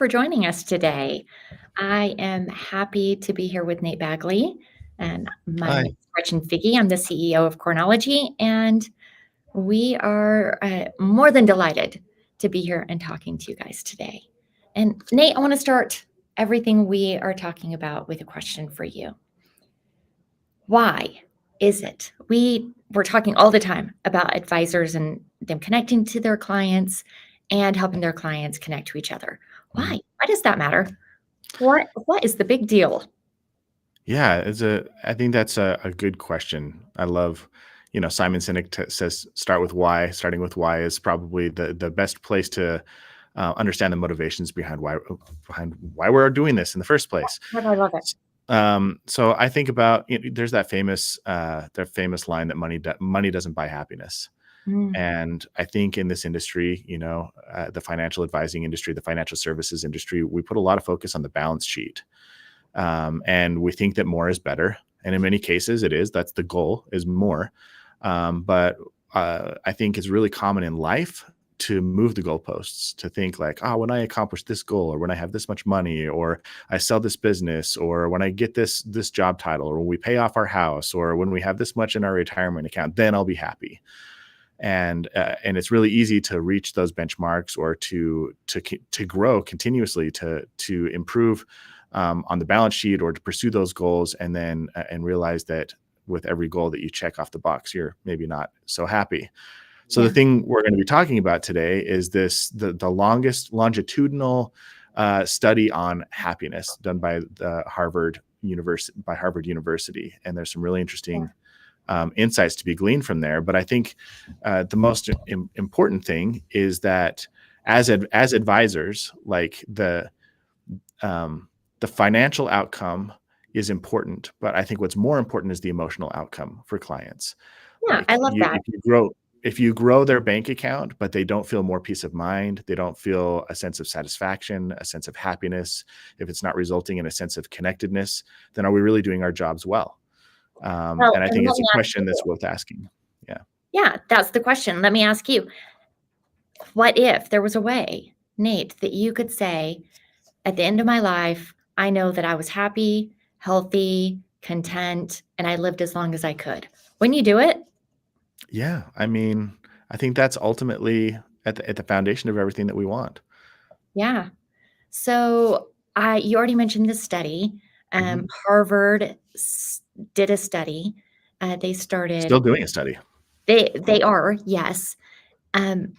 for joining us today. I am happy to be here with Nate Bagley, and my name Hi. is Gretchen Figge. I'm the CEO of Cornology, and we are more than delighted to be here and talking to you guys today. And Nate, I want to start everything we are talking about with a question for you. Why is it we're talking all the time about advisors and them connecting to their clients and helping their clients connect to each other? Mhm. Why does that matter? What is the big deal? Yeah, I think that's a good question. I love, Simon Sinek says start with why. Starting with why is probably the best place to understand the motivations behind why we're doing this in the first place. I love it. So I think about there's that famous line that money doesn't buy happiness. Mm, And I think in this industry, the financial advising industry, the financial services industry, we put a lot of focus on the balance sheet. And we think that more is better. And in many cases, it is. That's the goal, is more. But I think it's really common in life to move the goalposts, to think like, oh, when I accomplish this goal, or when I have this much money, or I sell this business, or when I get this job title, or when we pay off our house, or when we have this much in our retirement account, then I'll be happy. And it's really easy to reach those benchmarks, or to grow continuously, to improve on the balance sheet, or to pursue those goals, and then and realize that with every goal that you check off the box, you're maybe not so happy. So the yeah. thing we're going to be talking about today is the longest longitudinal study on happiness done by Harvard University, and there's some really interesting insights to be gleaned from there. But I think the most important thing is that as advisors, like the financial outcome is important, but I think what's more important is the emotional outcome for clients. Yeah, I Like love that. if you grow their bank account, but they don't feel more peace of mind, they don't feel a sense of satisfaction, a sense of happiness, if it's not resulting in a sense of connectedness, then are we really doing our jobs well? Well, And I and think let it's me a ask question that's you. worth asking. Yeah. Yeah, that's the question. Let me ask you, what if there was a way, Nate, that you could say, at the end of my life, I know that I was happy, healthy, content, and I lived as long as I could. Wouldn't you do it? Yeah. I mean, I think that's ultimately at the foundation of everything that we want. Yeah. So, I you already mentioned this study. Mhm. Harvard did a study. They Still started. doing a study. They are, yes. Um,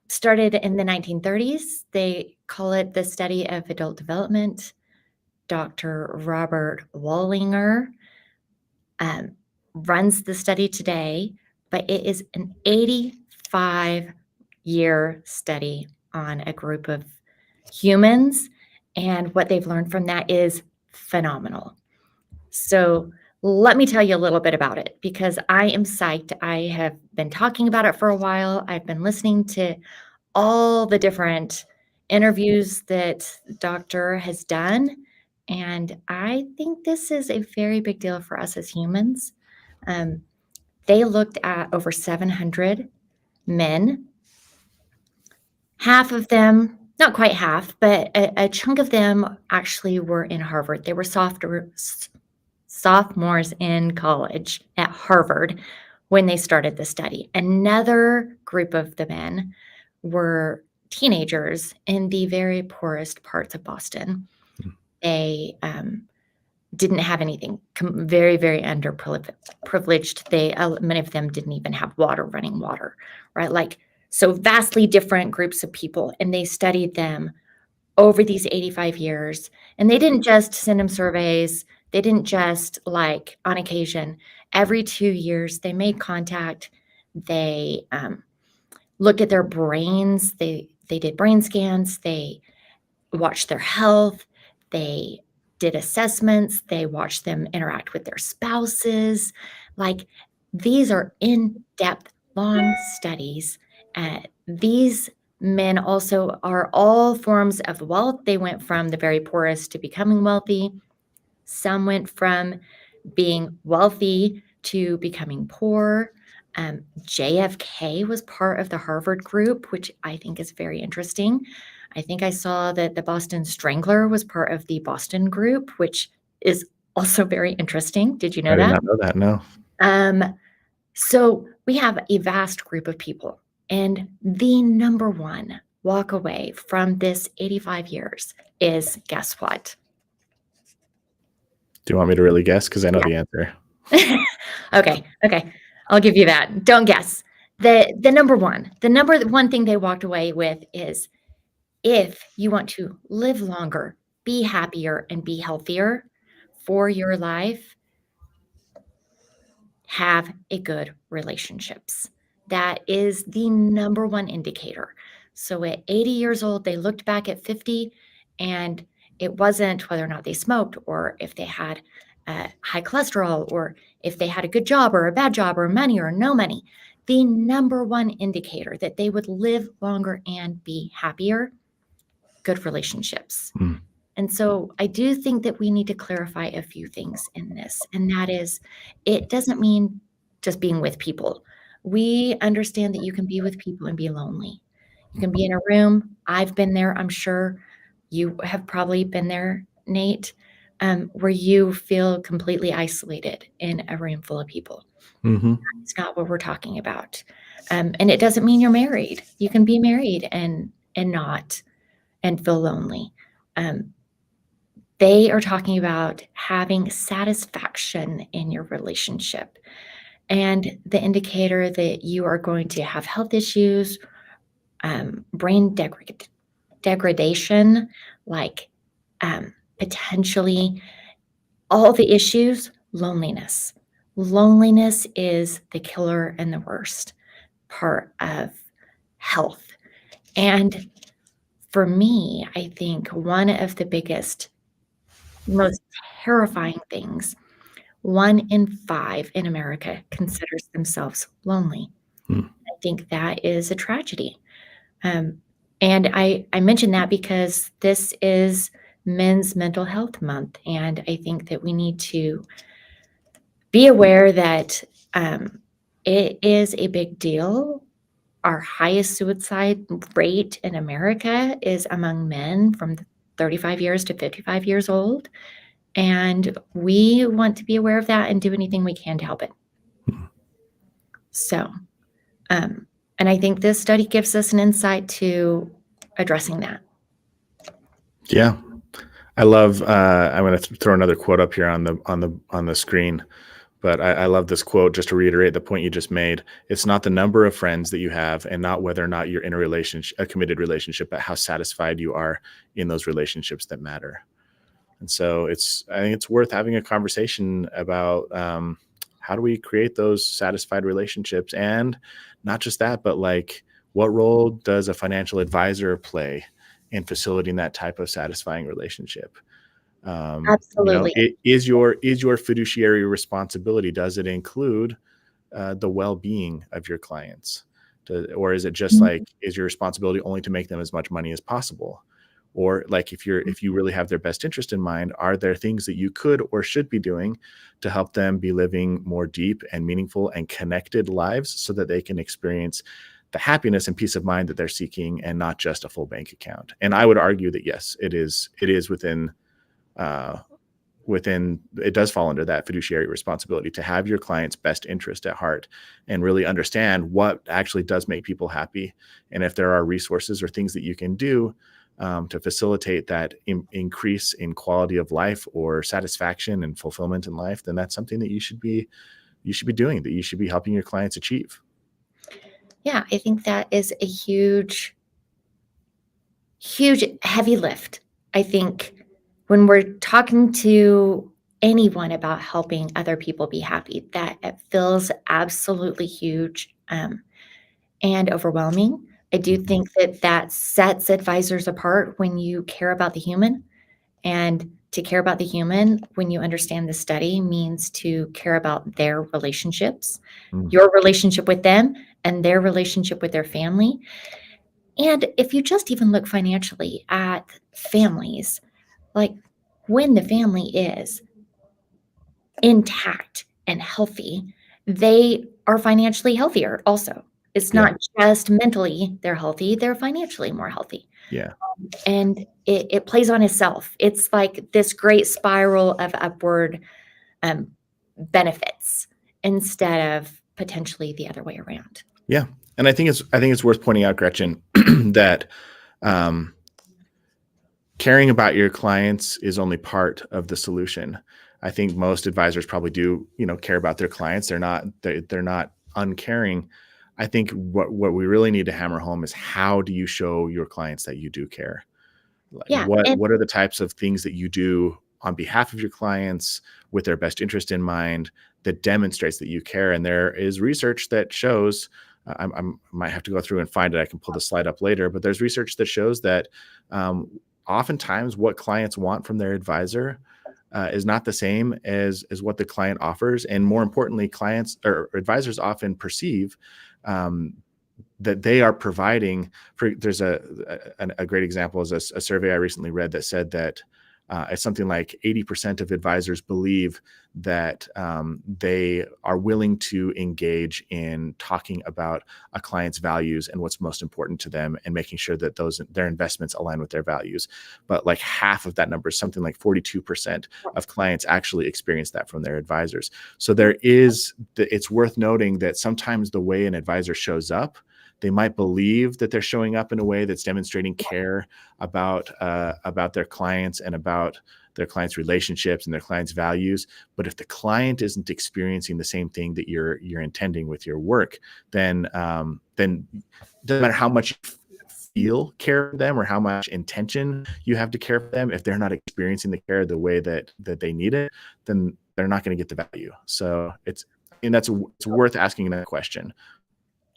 Started in the 1930s. They call it the study of adult development. Dr. Robert Wallinger um, runs the study today, but it is an 85-year study on a group of humans, and what they've learned from that is phenomenal. So let me tell you a little bit about it because I am psyched. I have been talking about it for a while. I've been listening to all the different interviews that the doctor has done, and I think this is a very big deal for us as humans. Um, they looked at over 700 men. Half of them, not quite half, but a chunk of them actually were in Harvard. They were sophomores in college at Harvard when they started the study. Another group of the men were teenagers in the very poorest parts of Boston. Mm. They didn't have anything, very, very underprivileged. Many of them didn't even have running water, right? Like, so vastly different groups of people. And they studied them over these 85 years. And they didn't just send them surveys. They didn't just like on occasion, every 2 years, they made contact. They looked at their brains. They did brain scans. They watched their health. They did assessments. They watched them interact with their spouses. Like these are in depth, long studies. These men also are all forms of wealth. They went from the very poorest to becoming wealthy. Some went from being wealthy to becoming poor. JFK was part of the Harvard group, which I think is very interesting. I think I saw that the Boston Strangler was part of the Boston group, which is also very interesting. Did you I know did that? not know that. No. So we have a vast group of people, and the number one walk away from this 85 years is, guess what? Do you want me to really guess? Because I know Yeah. the answer. Okay. I'll give you that. Don't guess. The number one thing they walked away with is, if you want to live longer, be happier, and be healthier for your life, have a good relationships. That is the number one indicator. So at 80 years old, they looked back at 50, and it wasn't whether or not they smoked, or if they had high cholesterol, or if they had a good job or a bad job, or money or no money. The number one indicator that they would live longer and be happier, good relationships. Mm. And so I do think that we need to clarify a few things in this, and that is, it doesn't mean just being with people. We understand that you can be with people and be lonely. You can be in a room. I've been there. I'm sure you have probably been there, Nate, where you feel completely isolated in a room full of people. Mm-hmm. It's not what we're talking about. And it doesn't mean you're married. You can be married and not and feel lonely. They are talking about having satisfaction in your relationship, and the indicator that you are going to have health issues, brain degradation, like potentially all the issues, loneliness. Loneliness is the killer and the worst part of health. And for me, I think one of the biggest, most terrifying things, 1 in 5 in America considers themselves lonely. Hmm. I think that is a tragedy. And I mention that because this is Men's Mental Health Month, and I think that we need to be aware that it is a big deal. Our highest suicide rate in America is among men from 35 years to 55 years old. And we want to be aware of that and do anything we can to help it. So, and I think this study gives us an insight to addressing that. Yeah, I love. I'm going to throw another quote up here on the screen, but I love this quote. Just to reiterate the point you just made, it's not the number of friends that you have, and not whether or not you're in a committed relationship, but how satisfied you are in those relationships that matter. And so I think it's worth having a conversation about how do we create those satisfied relationships, and not just that, but like, what role does a financial advisor play in facilitating that type of satisfying relationship? Absolutely. It is your fiduciary responsibility. Does it include the well-being of your clients? Or is it just like, is your responsibility only to make them as much money as possible? Or like, if you really have their best interest in mind, are there things that you could or should be doing to help them be living more deep and meaningful and connected lives, so that they can experience the happiness and peace of mind that they're seeking, and not just a full bank account? And I would argue that yes, it is within it does fall under that fiduciary responsibility to have your client's best interest at heart, and really understand what actually does make people happy. And if there are resources or things that you can do to facilitate that increase in quality of life or satisfaction and fulfillment in life, then that's something that you should be doing, that you should be helping your clients achieve. Yeah, I think that is a huge heavy lift. I think when we're talking to anyone about helping other people be happy, that it feels absolutely huge and overwhelming. I do think that sets advisors apart when you care about the human. And to care about the human, when you understand the study, means to care about their relationships, your relationship with them, and their relationship with their family. And if you just even look financially at families, like, when the family is intact and healthy, they are financially healthier also. It's Yeah. not just mentally they're healthy, they're financially more healthy. Yeah. And it plays on itself. It's like this great spiral of upward um, benefits instead of potentially the other way around. Yeah. And I think it's worth pointing out, Gretchen, that um, caring about your clients is only part of the solution. I think most advisors probably do, care about their clients. They're not uncaring. I think what we really need to hammer home is, how do you show your clients that you do care? Like, Yeah. what are the types of things that you do on behalf of your clients with their best interest in mind that demonstrates that you care? And there is research that shows, I might have to go through and find it. I can pull the slide up later, but there's research that shows that oftentimes what clients want from their advisor is not the same as what the client offers. And more importantly, clients or advisors often perceive that they are providing there's a great example is a survey I recently read that said that it's something like 80% of advisors believe that they are willing to engage in talking about a client's values and what's most important to them, and making sure that their investments align with their values. But like half of that number, something like 42% of clients actually experience that from their advisors. So it's worth noting that sometimes the way an advisor shows up, they might believe that they're showing up in a way that's demonstrating care about their clients and about their clients' relationships and their clients' values. But if the client isn't experiencing the same thing that you're intending with your work, then it doesn't matter how much you feel care for them or how much intention you have to care for them. If they're not experiencing the care the way that they need it, then they're not going to get the value. So it's worth asking that question.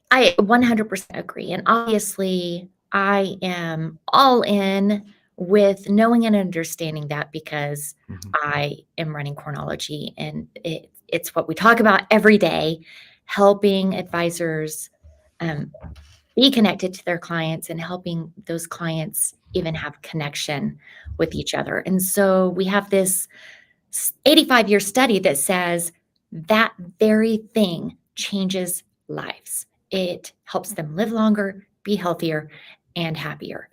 I 100% agree. And obviously, I am all in with knowing and understanding that, because I am running Cornology, and it's what we talk about every day, helping advisors be connected to their clients and helping those clients even have connection with each other. And so we have this 85-year study that says that very thing changes lives. It helps them live longer, be healthier, and happier.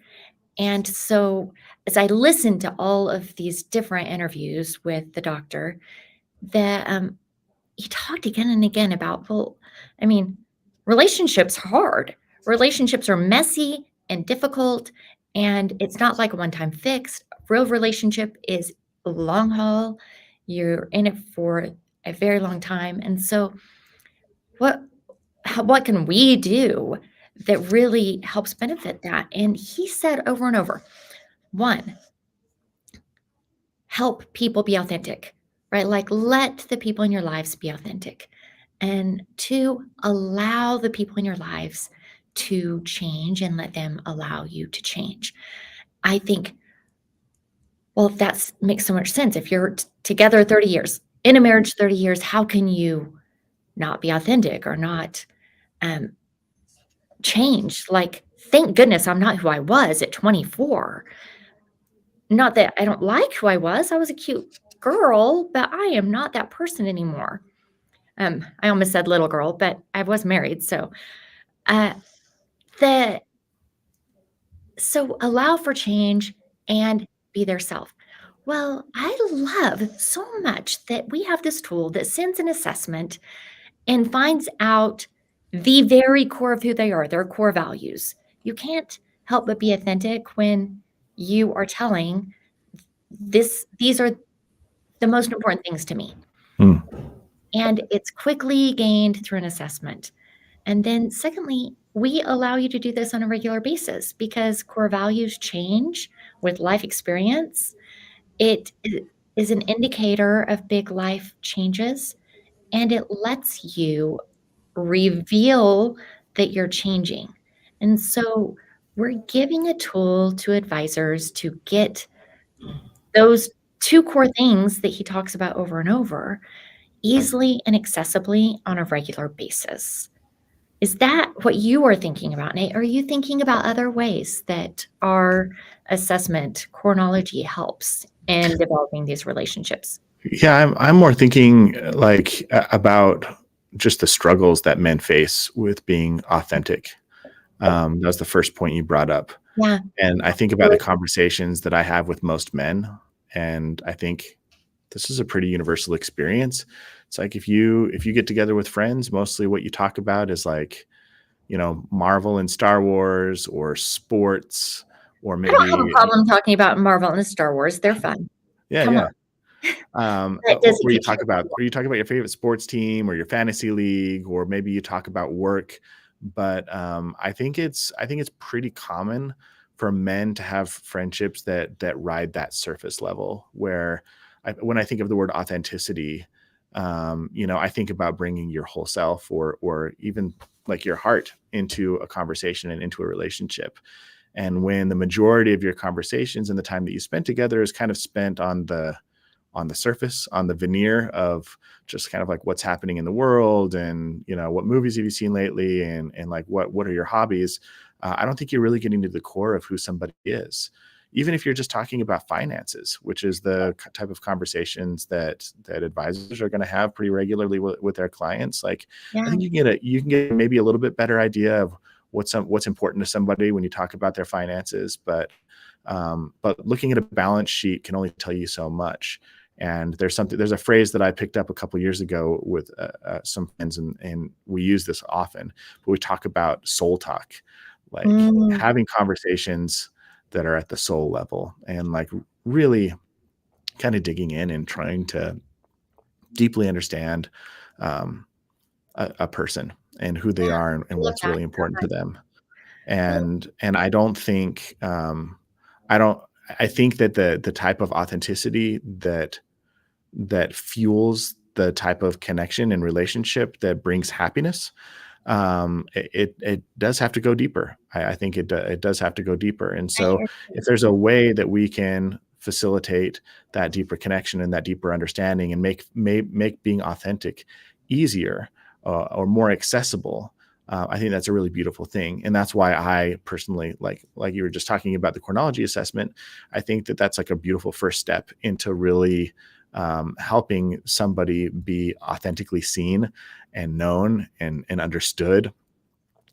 And so as I listened to all of these different interviews with the doctor, he talked again and again about, relationships are hard. Relationships are messy and difficult, and it's not like a one-time fix. Real relationship is a long haul. You're in it for a very long time. And so what can we do that really helps benefit that? And he said over and over, 1, help people be authentic, right? Like, let the people in your lives be authentic. And 2, allow the people in your lives to change and let them allow you to change. I think, well, that makes so much sense. If you're together 30 years, in a marriage 30 years, how can you not be authentic or not change? Like, thank goodness I'm not who I was at 24. Not that I don't like who I was. I was a cute girl, but I am not that person anymore. I almost said little girl, but I was married. So allow for change and be their self. Well, I love so much that we have this tool that sends an assessment and finds out the very core of who they are, their core values. You can't help but be authentic when you are telling these are the most important things to me. And it's quickly gained through an assessment. And then secondly, we allow you to do this on a regular basis, because core values change with life experience. It is an indicator of big life changes, and it lets you reveal that you're changing. And so we're giving a tool to advisors to get those 2 core things that he talks about over and over easily and accessibly on a regular basis. Is that what you are thinking about, Nate? Are you thinking about other ways that our assessment, Cornology, helps in developing these relationships? Yeah, I'm more thinking about just the struggles that men face with being authentic. That was the first point you brought up. Yeah. And I think about the conversations that I have with most men, and I think this is a pretty universal experience. It's like if you get together with friends, mostly what you talk about is like, Marvel and Star Wars or sports or I don't have a maybe problem talking about Marvel and Star Wars. They're fun. yeah, Come on. yeah. That doesn't Where you get talk you about or you talk about your favorite sports team or your fantasy league, or maybe you talk about work. But I think it's pretty common for men to have friendships that ride that surface level. Where when I think of the word authenticity, I think about bringing your whole self or even like your heart into a conversation and into a relationship. And when the majority of your conversations and the time that you spend together is kind of spent on the surface, on the veneer of just kind of like what's happening in the world, and what movies have you seen lately, and like what are your hobbies. I don't think you're really getting to the core of who somebody is, even if you're just talking about finances, which is the type of conversations that advisors are going to have pretty regularly with their clients. Like, I Yeah. think you can get maybe a little bit better idea of what's important to somebody when you talk about their finances. But looking at a balance sheet can only tell you so much. And there's a phrase that I picked up a couple years ago with some friends, and we use this often, but we talk about soul talk, like Mm. having conversations that are at the soul level, and like really kind of digging in and trying to deeply understand um, a person and who they Yeah. are, I and love what's that. really important to them. Well, And I don't think I don't I think that the type of authenticity that fuels the type of connection and relationship that brings happiness, it does have to go deeper. I think it does have to go deeper. And I so agree. if there's a way that we can facilitate that deeper connection and that deeper understanding, and make being authentic easier, or more accessible, I think that's a really beautiful thing. And that's why I personally, like you were just talking about the chronology assessment, I think that that's like a beautiful first step into really helping somebody be authentically seen and known and understood.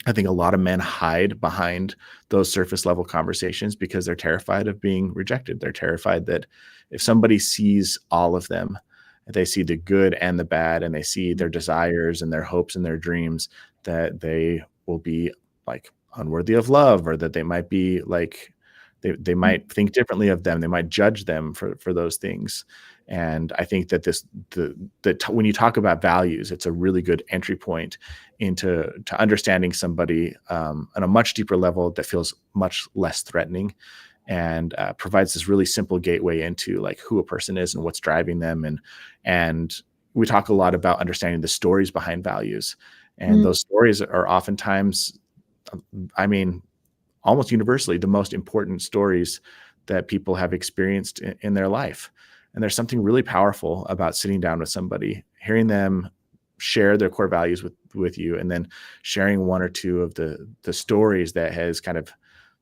I think a lot of men hide behind those surface level conversations because they're terrified of being rejected. They're terrified that if somebody sees all of them, they see the good and the bad, and they see their desires and their hopes and their dreams, that they will be like unworthy of love, or that they might be like they might think differently of them. They might judge them for those things. And I think that when you talk about values, it's a really good entry point into to understanding somebody on a much deeper level that feels much less threatening, and provides this really simple gateway into like who a person is and what's driving them. And we talk a lot about understanding the stories behind values, and Mm. those stories are oftentimes, I mean, almost universally the most important stories that people have experienced in their life. And there's something really powerful about sitting down with somebody, hearing them share their core values with you, and then sharing one or two of the stories that has kind of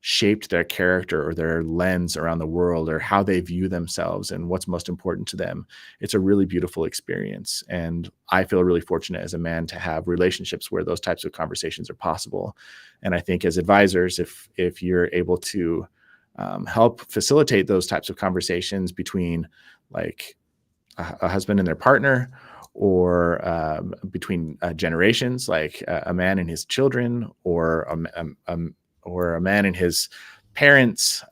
shaped their character or their lens around the world, or how they view themselves and what's most important to them. It's a really beautiful experience. And I feel really fortunate as a man to have relationships where those types of conversations are possible. And I think as advisors, if you're able to help facilitate those types of conversations between like a husband and their partner, or between generations, like a man and his children, or a man and his parents,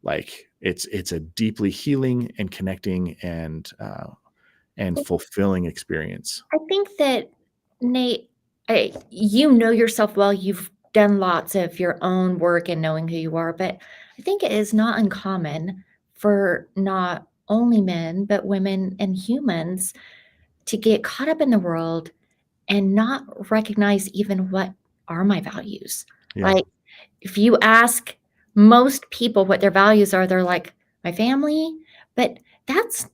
like it's a deeply healing and connecting and fulfilling experience. I think that, Nate, you know yourself well. You've done lots of your own work and knowing who you are, but I think it is not uncommon for not only men, but women and humans to get caught up in the world and not recognize even what are my values. Yeah, Like, if you ask most people what their values are, they're like, my family, but that's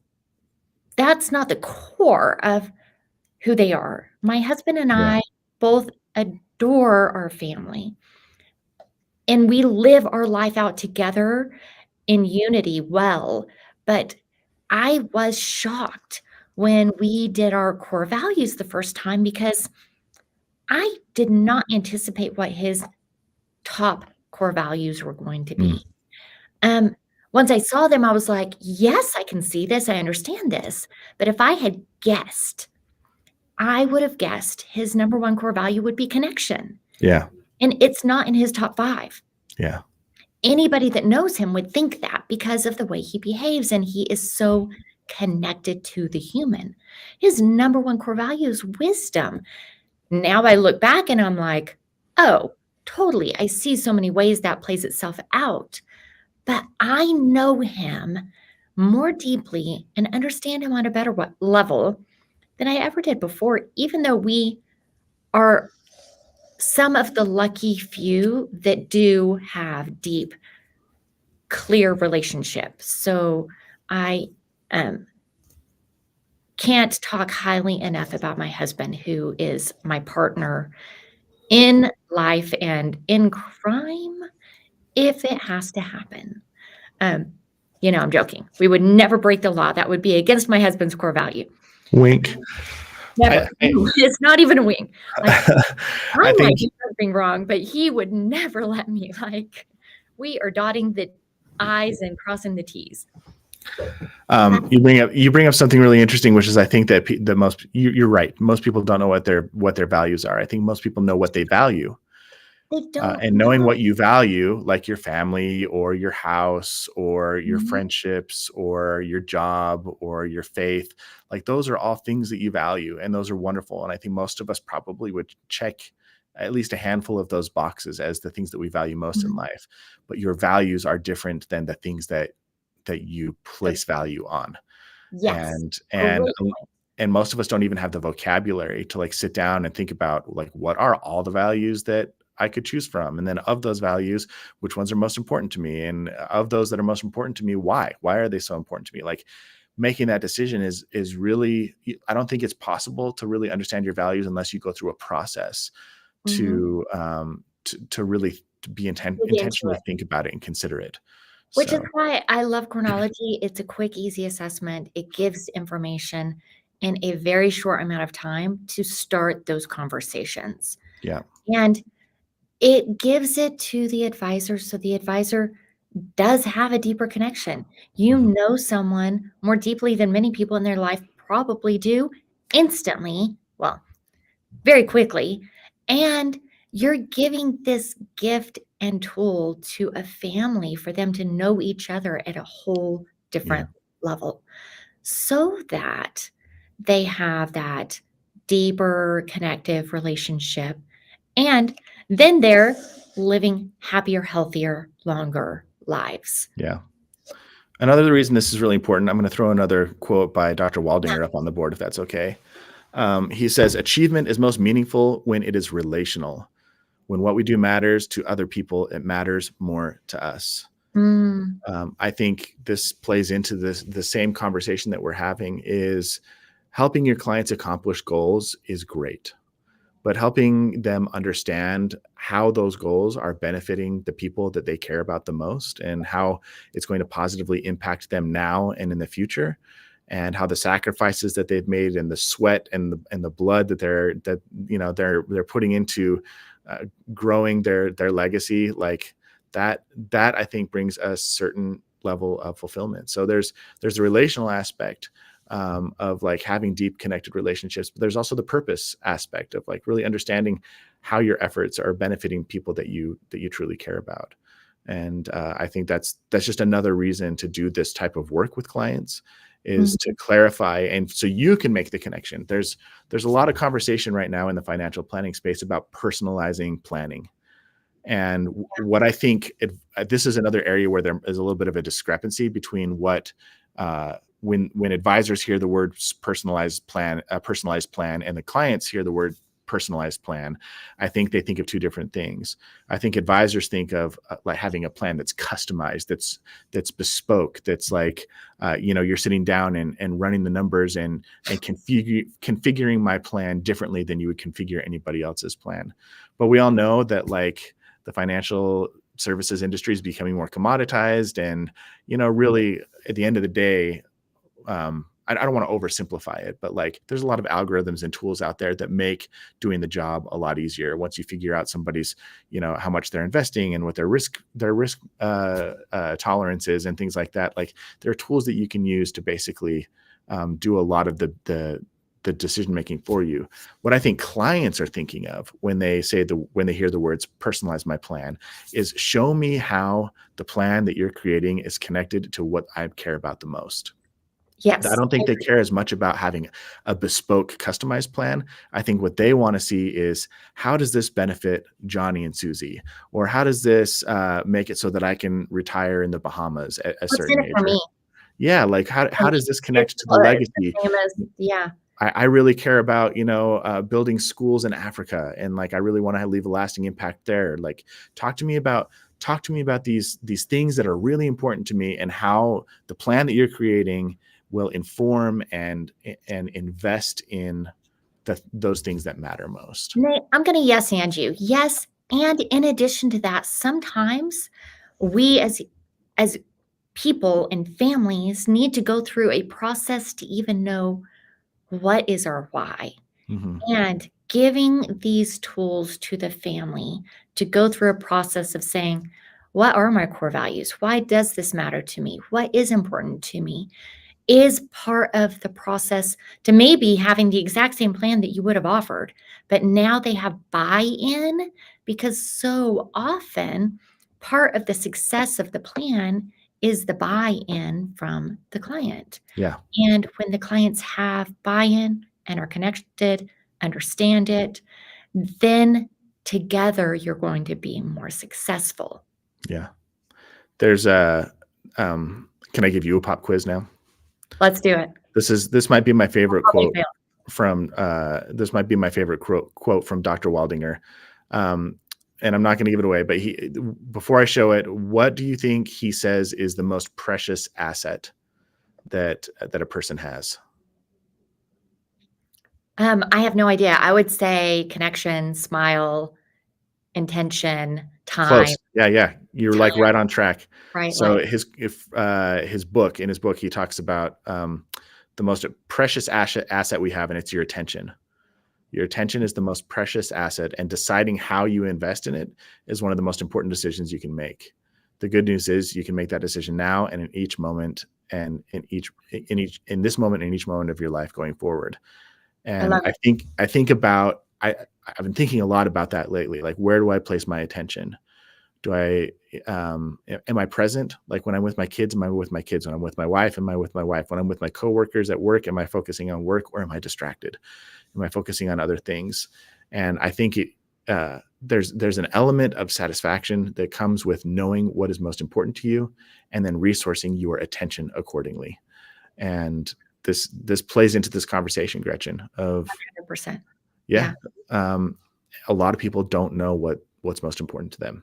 that's not the core of who they are. My husband and yeah, I both adore our family, and we live our life out together in unity well, but I was shocked when we did our core values the first time because I did not anticipate what his top core values were going to Mm. be. Once I saw them, I was like, yes, I can see this. I understand this. But if I had guessed, I would have guessed his number one core value would be connection. Yeah. And it's not in his top 5. Yeah. Anybody that knows him would think that because of the way he behaves, and he is so connected to the human. His number one core value is wisdom. Now I look back and I'm like, oh, totally. I see so many ways that plays itself out. But I know him more deeply and understand him on a better level than I ever did before, even though we are some of the lucky few that do have deep, clear relationships. So I can't talk highly enough about my husband, who is my partner in life and in crime if it has to happen. I'm joking. We would never break the law. That would be against my husband's core value. Wink. Never. It's not even a wing. Like, I think might do something wrong, but he would never let me. Like, we are dotting the I's and crossing the T's. You bring up something really interesting, which is I think that you're right. Most people don't know what their values are. I think most people know what they value. They don't And knowing know. what you value, like your family or your house or your Mhm. friendships or your job or your faith, like those are all things that you value, and those are wonderful. And I think most of us probably would check at least a handful of those boxes as the things that we value most in Mhm. life. But your values are different than the things that you place value on. Yes. And most of us don't even have the vocabulary to like sit down and think about like what are all the values that I could choose from, and then of those values, which ones are most important to me, and of those that are most important to me, why are they so important to me? Like making that decision is really, I don't think it's possible to really understand your values unless you go through a process Mhm. to really be Dig into intentionally it. think about it and consider it. Which is So why I love Chronology. It's a quick, easy assessment. It gives information in a very short amount of time to start those conversations. yeah. And it gives it to the advisor, so the advisor does have a deeper connection. You Mhm. know someone more deeply than many people in their life probably do instantly, well, very quickly, and you're giving this gift and tool to a family for them to know each other at a whole Yeah. different level so that they have that deeper connective relationship, and then they're living happier, healthier, longer lives. Yeah. Another reason this is really important, I'm going to throw another quote by Dr. Yeah. Waldinger up on the board, if that's okay. He says, achievement is most meaningful when it is relational. When what we do matters to other people, it matters more to us. Mm, I think this plays into the same conversation that we're having is helping your clients accomplish goals is great, but helping them understand how those goals are benefiting the people that they care about the most and how it's going to positively impact them now and in the future, and how the sacrifices that they've made and the sweat and the blood that they're putting into growing their legacy, like that I think brings a certain level of fulfillment. So there's the relational aspect of like having deep connected relationships, but there's also the purpose aspect of like really understanding how your efforts are benefiting people that you truly care about. And I think that's just another reason to do this type of work with clients, is to mhm, clarify, and so you can make the connection. There's a lot of conversation right now in the financial planning space about personalizing planning. And what I think this is another area where there is a little bit of a discrepancy between what when advisors hear the word personalized plan, and the clients hear the word personalized plan. I think they think of two different things. I think advisors think of like having a plan that's customized, that's bespoke, that's like you're sitting down and running the numbers and configuring my plan differently than you would configure anybody else's plan. But we all know that like the financial services industry is becoming more commoditized, and really at the end of the day, I don't want to oversimplify it, but like there's a lot of algorithms and tools out there that make doing the job a lot easier once you figure out somebody's, how much they're investing and what their risk tolerance is and things like that. Like there are tools that you can use to basically do a lot of the decision making for you. What I think clients are thinking of when they hear the words personalize my plan is show me how the plan that you're creating is connected to what I care about the most. Yes. I don't think they care as much about having a bespoke customized plan. I think what they want to see is how does this benefit Johnny and Susie, or how does this make it so that I can retire in the Bahamas at a What's certain in it age? for me? Yeah, like how For does me, this connect to the the legacy? same as, yeah. I really care about, building schools in Africa, and like I really want to leave a lasting impact there. Like talk to me about these things that are really important to me, and how the plan that you're creating will inform and invest in those things that matter most. Nate, I'm going to yes and you. Yes, and in addition to that, sometimes we as people and families need to go through a process to even know what is our why. Mhm. And giving these tools to the family to go through a process of saying, what are my core values? Why does this matter to me? What is important to me? Is part of the process to maybe having the exact same plan that you would have offered, but now they have buy-in, because so often part of the success of the plan is the buy-in from the client. Yeah. And when the clients have buy-in and are connected, understand it, then together you're going to be more successful. Yeah. There's can I give you a pop quiz now? Let's do it. This might be my favorite Probably quote fail. from Dr. Waldinger. And I'm not going to give it away, but before I show it, what do you think he says is the most precious asset that a person has? I have no idea. I would say connection, smile, intention, time, Close. Yeah. You're like right on track. right? So Like, in his book, he talks about the most precious asset we have, and it's your attention. Your attention is the most precious asset, and deciding how you invest in it is one of the most important decisions you can make. The good news is you can make that decision now and in each moment, and in this moment, in each moment of your life going forward. I And love it. I've been thinking a lot about that lately. Like, where do I place my attention? Am I present? Like when I'm with my kids, am I with my kids? When I'm with my wife, am I with my wife? When I'm with my coworkers at work, am I focusing on work, or am I distracted? Am I focusing on other things? And I think there's an element of satisfaction that comes with knowing what is most important to you, and then resourcing your attention accordingly. And this plays into this conversation, Gretchen, of 100%. yeah. A lot of people don't know what's most important to them.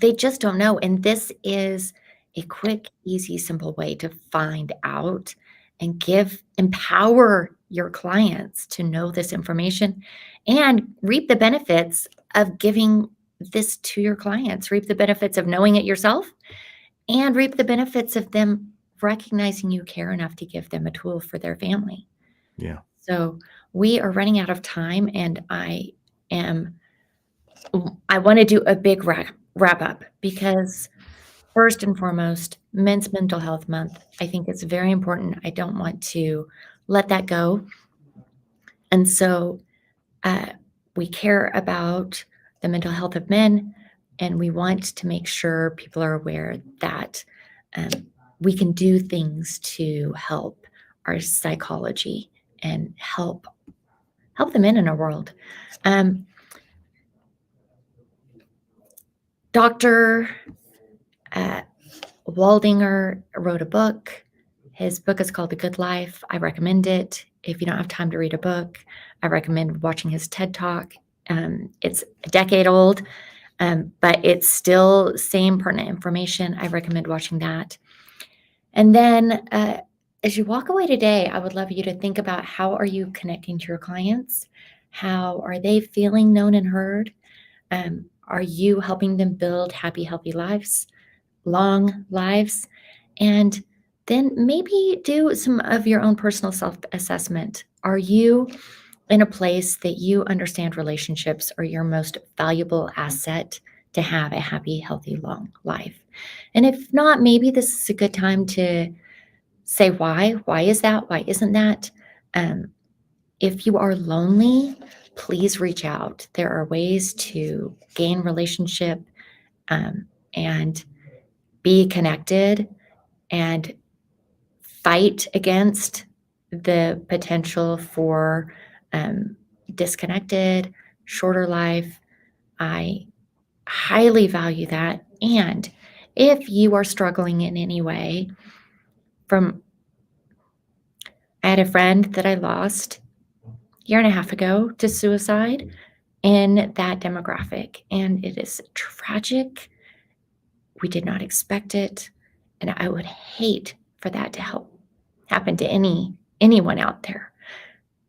They just don't know. And this is a quick, easy, simple way to find out and empower your clients to know this information and reap the benefits of giving this to your clients, reap the benefits of knowing it yourself, and reap the benefits of them recognizing you care enough to give them a tool for their family. Yeah. So we are running out of time, and I want to do a big wrap up, because first and foremost, Men's Mental Health Month, I think it's very important. I don't want to let that go. And so we care about the mental health of men, and we want to make sure people are aware that we can do things to help our psychology and help the men in our world. Dr. Waldinger wrote a book. His book is called The Good Life. I recommend it. If you don't have time to read a book, I recommend watching his TED Talk. It's a decade old, but it's still same pertinent information. I recommend watching that. And then as you walk away today, I would love you to think about, how are you connecting to your clients? How are they feeling known and heard? Are you helping them build happy, healthy lives, long lives? And then maybe do some of your own personal self-assessment. Are you in a place that you understand relationships are your most valuable asset to have a happy, healthy, long life? And if not, maybe this is a good time to say why. Why is that? Why isn't that? Um, if you are lonely, please reach out. There are ways to gain relationship and be connected and fight against the potential for um, disconnected, shorter life. I highly value that. And if you are struggling in any way, from I had a friend that I lost a year and a half ago to suicide in that demographic, and it is tragic. We did not expect it, and I would hate for that to happen to anyone out there.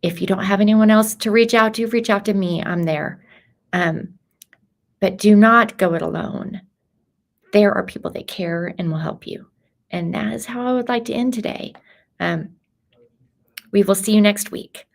If you don't have anyone else to reach out to me. I'm there. Um, but do not go it alone. There are people that care and will help you. And that is how I would like to end today. We will see you next week.